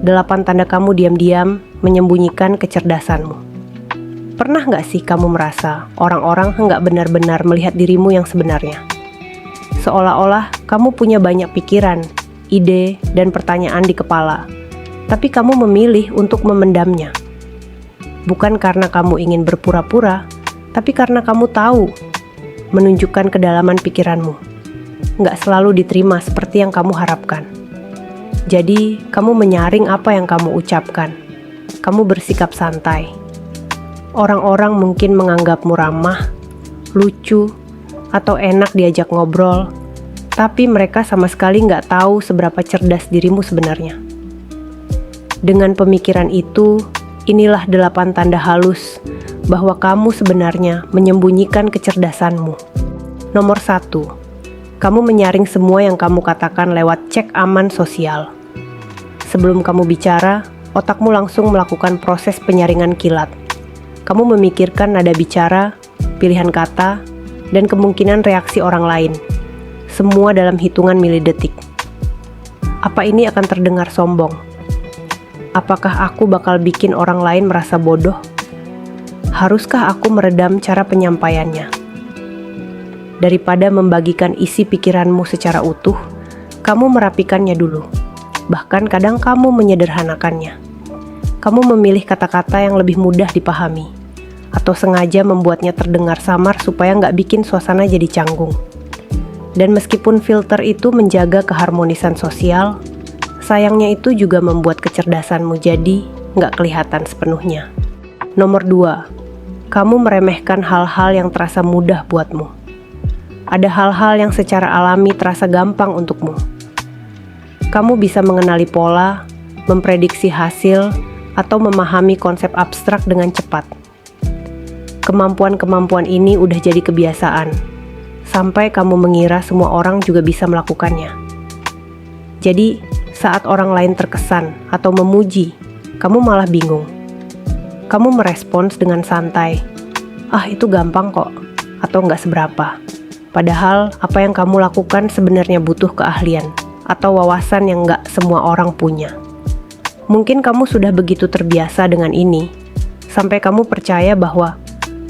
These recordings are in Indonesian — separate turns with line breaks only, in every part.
8 tanda kamu diam-diam menyembunyikan kecerdasanmu. Pernah nggak sih kamu merasa orang-orang nggak benar-benar melihat dirimu yang sebenarnya? Seolah-olah kamu punya banyak pikiran, ide, dan pertanyaan di kepala, tapi kamu memilih untuk memendamnya. Bukan karena kamu ingin berpura-pura, tapi karena kamu tahu menunjukkan kedalaman pikiranmu nggak selalu diterima seperti yang kamu harapkan. Jadi, kamu menyaring apa yang kamu ucapkan. Kamu bersikap santai. Orang-orang mungkin menganggapmu ramah, lucu, atau enak diajak ngobrol, tapi mereka sama sekali nggak tahu seberapa cerdas dirimu sebenarnya. Dengan pemikiran itu, inilah 8 tanda halus bahwa kamu sebenarnya menyembunyikan kecerdasanmu. Nomor 1, kamu menyaring semua yang kamu katakan lewat cek aman sosial. Sebelum kamu bicara, otakmu langsung melakukan proses penyaringan kilat. Kamu memikirkan nada bicara, pilihan kata, dan kemungkinan reaksi orang lain. Semua dalam hitungan milidetik. Apa ini akan terdengar sombong? Apakah aku bakal bikin orang lain merasa bodoh? Haruskah aku meredam cara penyampaiannya? Daripada membagikan isi pikiranmu secara utuh, kamu merapikannya dulu. Bahkan kadang kamu menyederhanakannya. Kamu memilih kata-kata yang lebih mudah dipahami, atau sengaja membuatnya terdengar samar supaya nggak bikin suasana jadi canggung. Dan meskipun filter itu menjaga keharmonisan sosial, sayangnya itu juga membuat kecerdasanmu jadi nggak kelihatan sepenuhnya. Nomor 2, kamu meremehkan hal-hal yang terasa mudah buatmu. Ada hal-hal yang secara alami terasa gampang untukmu. Kamu bisa mengenali pola, memprediksi hasil, atau memahami konsep abstrak dengan cepat. Kemampuan-kemampuan ini udah jadi kebiasaan, sampai kamu mengira semua orang juga bisa melakukannya. Jadi, saat orang lain terkesan atau memuji, kamu malah bingung. Kamu merespons dengan santai, "Ah, itu gampang kok," atau nggak seberapa. Padahal, apa yang kamu lakukan sebenarnya butuh keahlian atau wawasan yang nggak semua orang punya. Mungkin kamu sudah begitu terbiasa dengan ini, sampai kamu percaya bahwa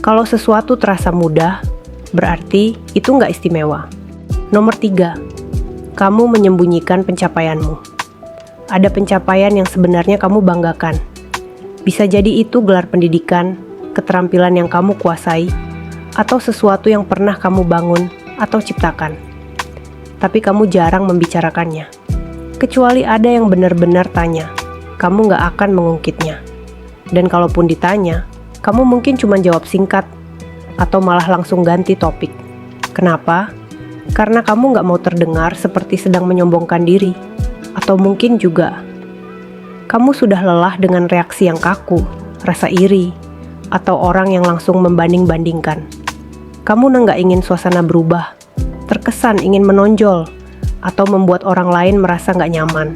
kalau sesuatu terasa mudah, berarti itu nggak istimewa. Nomor 3, kamu menyembunyikan pencapaianmu. Ada pencapaian yang sebenarnya kamu banggakan. Bisa jadi itu gelar pendidikan, keterampilan yang kamu kuasai, atau sesuatu yang pernah kamu bangun atau ciptakan. Tapi kamu jarang membicarakannya. Kecuali ada yang benar-benar tanya, kamu nggak akan mengungkitnya. Dan kalaupun ditanya, kamu mungkin cuma jawab singkat, atau malah langsung ganti topik. Kenapa? Karena kamu nggak mau terdengar seperti sedang menyombongkan diri. Atau mungkin juga, kamu sudah lelah dengan reaksi yang kaku, rasa iri, atau orang yang langsung membanding-bandingkan. Kamu nggak ingin suasana berubah, terkesan ingin menonjol, atau membuat orang lain merasa nggak nyaman.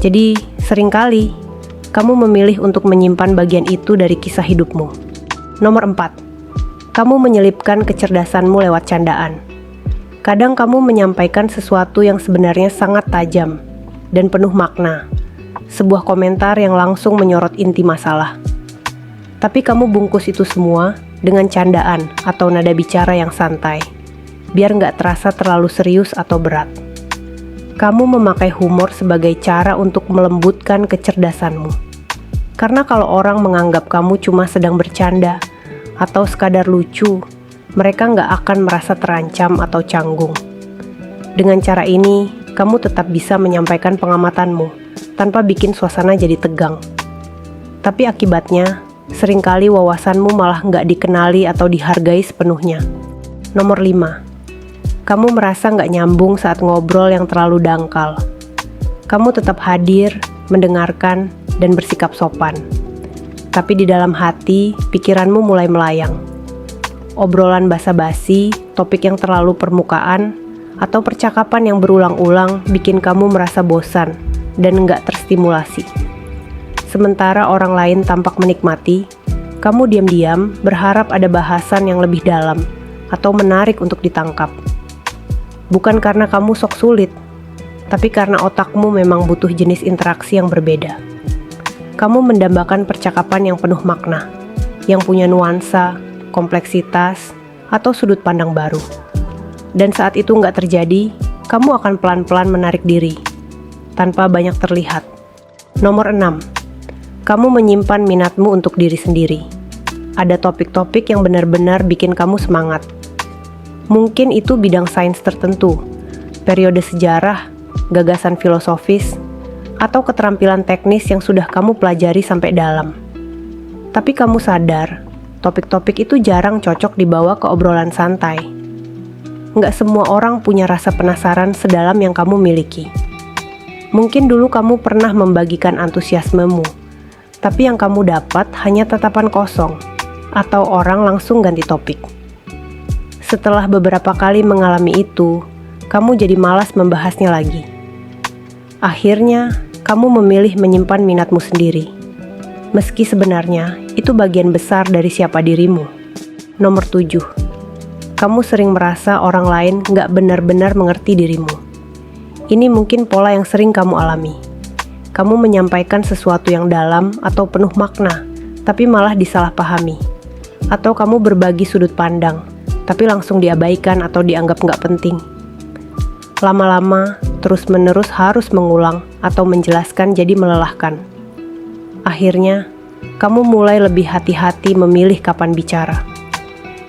Jadi, seringkali kamu memilih untuk menyimpan bagian itu dari kisah hidupmu. Nomor 4, kamu menyelipkan kecerdasanmu lewat candaan. Kadang kamu menyampaikan sesuatu yang sebenarnya sangat tajam dan penuh makna, sebuah komentar yang langsung menyorot inti masalah. Tapi kamu bungkus itu semua dengan candaan atau nada bicara yang santai, biar nggak terasa terlalu serius atau berat. Kamu memakai humor sebagai cara untuk melembutkan kecerdasanmu. Karena kalau orang menganggap kamu cuma sedang bercanda atau sekadar lucu, mereka nggak akan merasa terancam atau canggung. Dengan cara ini, kamu tetap bisa menyampaikan pengamatanmu tanpa bikin suasana jadi tegang. Tapi akibatnya, seringkali wawasanmu malah nggak dikenali atau dihargai sepenuhnya. Nomor 5, kamu merasa nggak nyambung saat ngobrol yang terlalu dangkal. Kamu tetap hadir, mendengarkan, dan bersikap sopan. Tapi di dalam hati, pikiranmu mulai melayang. Obrolan basa-basi, topik yang terlalu permukaan, atau percakapan yang berulang-ulang bikin kamu merasa bosan dan nggak terstimulasi. Sementara orang lain tampak menikmati, kamu diam-diam berharap ada bahasan yang lebih dalam atau menarik untuk ditangkap. Bukan karena kamu sok sulit, tapi karena otakmu memang butuh jenis interaksi yang berbeda. Kamu mendambakan percakapan yang penuh makna, yang punya nuansa, kompleksitas, atau sudut pandang baru. Dan saat itu nggak terjadi, kamu akan pelan-pelan menarik diri, tanpa banyak terlihat. Nomor 6. Kamu menyimpan minatmu untuk diri sendiri. Ada topik-topik yang benar-benar bikin kamu semangat. Mungkin itu bidang sains tertentu, periode sejarah, gagasan filosofis, atau keterampilan teknis yang sudah kamu pelajari sampai dalam. Tapi kamu sadar, topik-topik itu jarang cocok dibawa ke obrolan santai. Nggak semua orang punya rasa penasaran sedalam yang kamu miliki. Mungkin dulu kamu pernah membagikan antusiasmemu, tapi yang kamu dapat hanya tatapan kosong, atau orang langsung ganti topik. Setelah beberapa kali mengalami itu, kamu jadi malas membahasnya lagi. Akhirnya, kamu memilih menyimpan minatmu sendiri. Meski sebenarnya, itu bagian besar dari siapa dirimu. Nomor 7. Kamu sering merasa orang lain nggak benar-benar mengerti dirimu. Ini mungkin pola yang sering kamu alami. Kamu menyampaikan sesuatu yang dalam atau penuh makna, tapi malah disalahpahami. Atau kamu berbagi sudut pandang, tapi langsung diabaikan atau dianggap nggak penting. Lama-lama, terus-menerus harus mengulang atau menjelaskan jadi melelahkan. Akhirnya, kamu mulai lebih hati-hati memilih kapan bicara.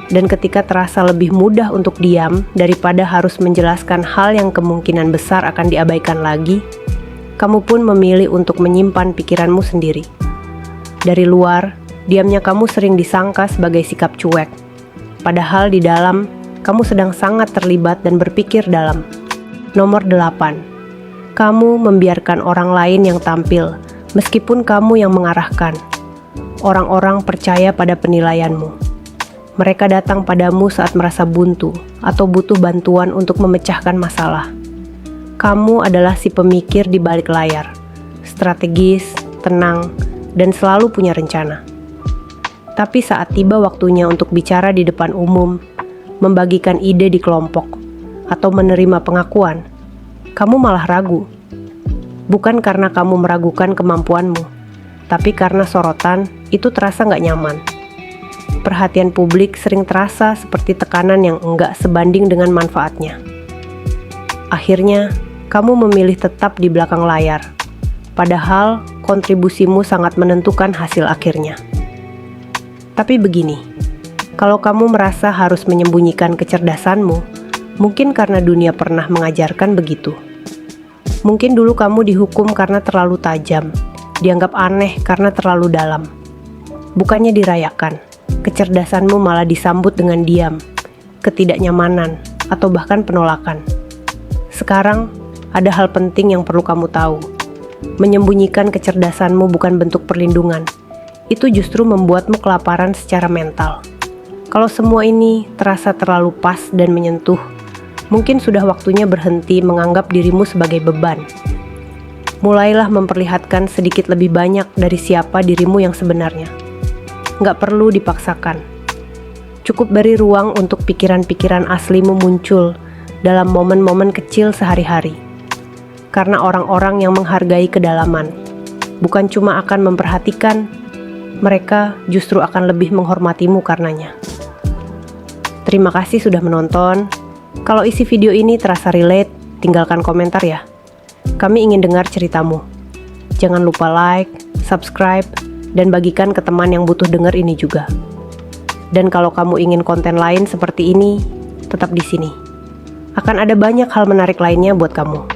Dan ketika terasa lebih mudah untuk diam daripada harus menjelaskan hal yang kemungkinan besar akan diabaikan lagi, kamu pun memilih untuk menyimpan pikiranmu sendiri. Dari luar, diamnya kamu sering disangka sebagai sikap cuek. Padahal di dalam, kamu sedang sangat terlibat dan berpikir dalam. Nomor 8. Kamu membiarkan orang lain yang tampil, meskipun kamu yang mengarahkan. Orang-orang percaya pada penilaianmu. Mereka datang padamu saat merasa buntu atau butuh bantuan untuk memecahkan masalah. Kamu adalah si pemikir di balik layar, strategis, tenang, dan selalu punya rencana. Tapi saat tiba waktunya untuk bicara di depan umum, membagikan ide di kelompok, atau menerima pengakuan, kamu malah ragu. Bukan karena kamu meragukan kemampuanmu, tapi karena sorotan itu terasa nggak nyaman. Perhatian publik sering terasa seperti tekanan yang enggak sebanding dengan manfaatnya. Akhirnya, kamu memilih tetap di belakang layar, padahal kontribusimu sangat menentukan hasil akhirnya. Tapi begini, kalau kamu merasa harus menyembunyikan kecerdasanmu, mungkin karena dunia pernah mengajarkan begitu. Mungkin dulu kamu dihukum karena terlalu tajam, dianggap aneh karena terlalu dalam. Bukannya dirayakan, kecerdasanmu malah disambut dengan diam, ketidaknyamanan, atau bahkan penolakan. Sekarang, ada hal penting yang perlu kamu tahu. Menyembunyikan kecerdasanmu bukan bentuk perlindungan. Itu justru membuatmu kelaparan secara mental. Kalau semua ini terasa terlalu pas dan menyentuh, mungkin sudah waktunya berhenti menganggap dirimu sebagai beban. Mulailah memperlihatkan sedikit lebih banyak dari siapa dirimu yang sebenarnya. Nggak perlu dipaksakan. Cukup beri ruang untuk pikiran-pikiran aslimu muncul dalam momen-momen kecil sehari-hari. Karena orang-orang yang menghargai kedalaman bukan cuma akan memperhatikan, mereka justru akan lebih menghormatimu karenanya. Terima kasih sudah menonton. Kalau isi video ini terasa relate, tinggalkan komentar ya. Kami ingin dengar ceritamu. Jangan lupa like, subscribe, dan bagikan ke teman yang butuh dengar ini juga. Dan kalau kamu ingin konten lain seperti ini, tetap di sini. Akan ada banyak hal menarik lainnya buat kamu.